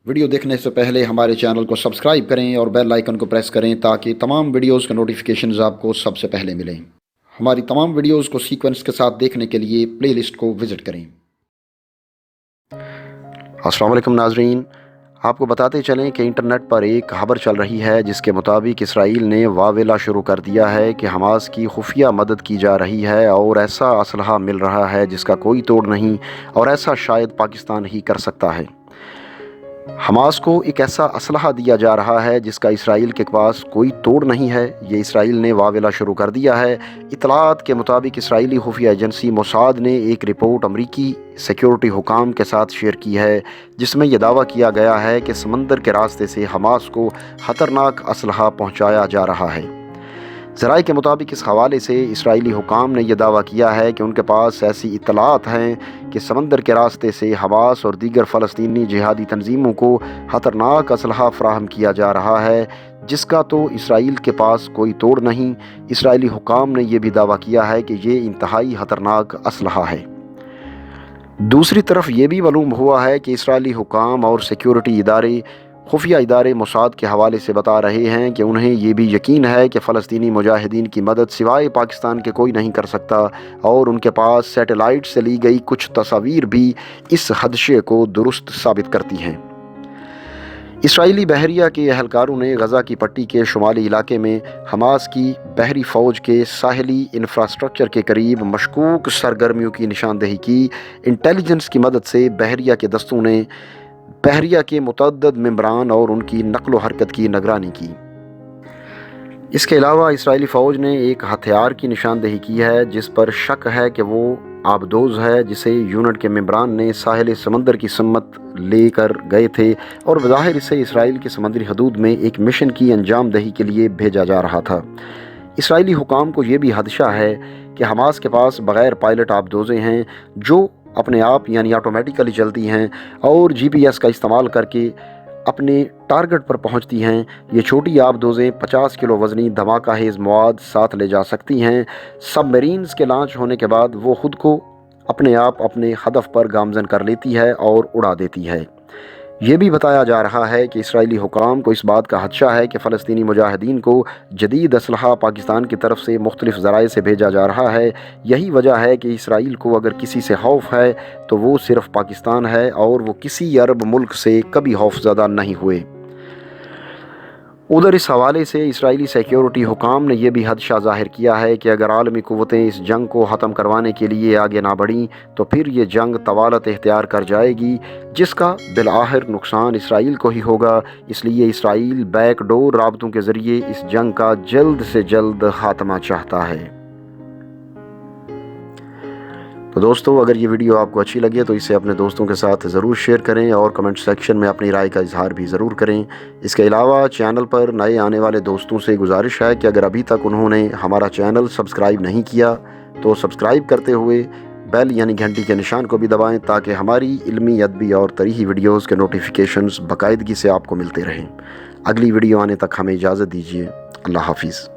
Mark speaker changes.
Speaker 1: Video دیکھنے سے پہلے ہمارے چینل کو سبسکرائب کریں اور بیل آئیکن کو پریس کریں تاکہ تمام ویڈیوز کے نوٹیفیکیشنز آپ کو سب سے پہلے ملیں۔ ہماری تمام ویڈیوز کو سیکوینس کے ساتھ دیکھنے کے لیے پلے لسٹ کو وزٹ کریں۔ السلام علیکم ناظرین، آپ کو بتاتے چلیں کہ انٹرنیٹ پر ایک خبر چل رہی ہے جس کے مطابق اسرائیل نے واویلا شروع کر دیا ہے کہ حماس کی خفیہ مدد کی جا رہی ہے اور ایسا اسلحہ مل رہا ہے جس کا کوئی توڑ نہیں، اور ایسا شاید پاکستان ہی کر سکتا ہے۔ حماس کو ایک ایسا اسلحہ دیا جا رہا ہے جس کا اسرائیل کے پاس کوئی توڑ نہیں ہے، یہ اسرائیل نے واویلا شروع کر دیا ہے۔ اطلاعات کے مطابق اسرائیلی خفیہ ایجنسی موساد نے ایک رپورٹ امریکی سیکیورٹی حکام کے ساتھ شیئر کی ہے جس میں یہ دعویٰ کیا گیا ہے کہ سمندر کے راستے سے حماس کو خطرناک اسلحہ پہنچایا جا رہا ہے۔ ذرائع کے مطابق اس حوالے سے اسرائیلی حکام نے یہ دعویٰ کیا ہے کہ ان کے پاس ایسی اطلاعات ہیں کہ سمندر کے راستے سے حماس اور دیگر فلسطینی جہادی تنظیموں کو خطرناک اسلحہ فراہم کیا جا رہا ہے جس کا تو اسرائیل کے پاس کوئی توڑ نہیں۔ اسرائیلی حکام نے یہ بھی دعویٰ کیا ہے کہ یہ انتہائی خطرناک اسلحہ ہے۔ دوسری طرف یہ بھی معلوم ہوا ہے کہ اسرائیلی حکام اور سیکیورٹی ادارے خفیہ ادارے موساد کے حوالے سے بتا رہے ہیں کہ انہیں یہ بھی یقین ہے کہ فلسطینی مجاہدین کی مدد سوائے پاکستان کے کوئی نہیں کر سکتا، اور ان کے پاس سیٹلائٹ سے لی گئی کچھ تصاویر بھی اس خدشے کو درست ثابت کرتی ہیں۔ اسرائیلی بحریہ کے اہلکاروں نے غزہ کی پٹی کے شمالی علاقے میں حماس کی بحری فوج کے ساحلی انفراسٹرکچر کے قریب مشکوک سرگرمیوں کی نشاندہی کی۔ انٹیلیجنس کی مدد سے بحریہ کے دستوں نے بحریہ کے متعدد ممبران اور ان کی نقل و حرکت کی نگرانی کی۔ اس کے علاوہ اسرائیلی فوج نے ایک ہتھیار کی نشاندہی کی ہے جس پر شک ہے کہ وہ آبدوز ہے، جسے یونٹ کے ممبران نے ساحل سمندر کی سمت لے کر گئے تھے، اور بظاہر اسے اسرائیل کی سمندری حدود میں ایک مشن کی انجام دہی کے لیے بھیجا جا رہا تھا۔ اسرائیلی حکام کو یہ بھی خدشہ ہے کہ حماس کے پاس بغیر پائلٹ آبدوزیں ہیں جو اپنے آپ یعنی آٹومیٹیکلی چلتی ہیں اور جی پی ایس کا استعمال کر کے اپنے ٹارگٹ پر پہنچتی ہیں۔ یہ چھوٹی آبدوزیں 50 کلو وزنی دھماکہ خیز مواد ساتھ لے جا سکتی ہیں۔ سب میرینز کے لانچ ہونے کے بعد وہ خود کو اپنے آپ اپنے ہدف پر گامزن کر لیتی ہے اور اڑا دیتی ہے۔ یہ بھی بتایا جا رہا ہے کہ اسرائیلی حکام کو اس بات کا خدشہ ہے کہ فلسطینی مجاہدین کو جدید اسلحہ پاکستان کی طرف سے مختلف ذرائع سے بھیجا جا رہا ہے۔ یہی وجہ ہے کہ اسرائیل کو اگر کسی سے خوف ہے تو وہ صرف پاکستان ہے، اور وہ کسی عرب ملک سے کبھی خوف زدہ نہیں ہوئے۔ ادھر اس حوالے سے اسرائیلی سیکیورٹی حکام نے یہ بھی خدشہ ظاہر کیا ہے کہ اگر عالمی قوتیں اس جنگ کو ختم کروانے کے لیے آگے نہ بڑھیں تو پھر یہ جنگ طوالت اختیار کر جائے گی، جس کا بالآخر نقصان اسرائیل کو ہی ہوگا۔ اس لیے اسرائیل بیک ڈور رابطوں کے ذریعے اس جنگ کا جلد سے جلد خاتمہ چاہتا ہے۔ تو دوستو، اگر یہ ویڈیو آپ کو اچھی لگے تو اسے اپنے دوستوں کے ساتھ ضرور شیئر کریں اور کمنٹ سیکشن میں اپنی رائے کا اظہار بھی ضرور کریں۔ اس کے علاوہ چینل پر نئے آنے والے دوستوں سے گزارش ہے کہ اگر ابھی تک انہوں نے ہمارا چینل سبسکرائب نہیں کیا تو سبسکرائب کرتے ہوئے بیل یعنی گھنٹی کے نشان کو بھی دبائیں تاکہ ہماری علمی، ادبی اور تاریخی ویڈیوز کے نوٹیفیکیشنز باقاعدگی سے آپ کو ملتے رہیں۔ اگلی ویڈیو آنے تک ہمیں اجازت دیجیے۔ اللہ حافظ۔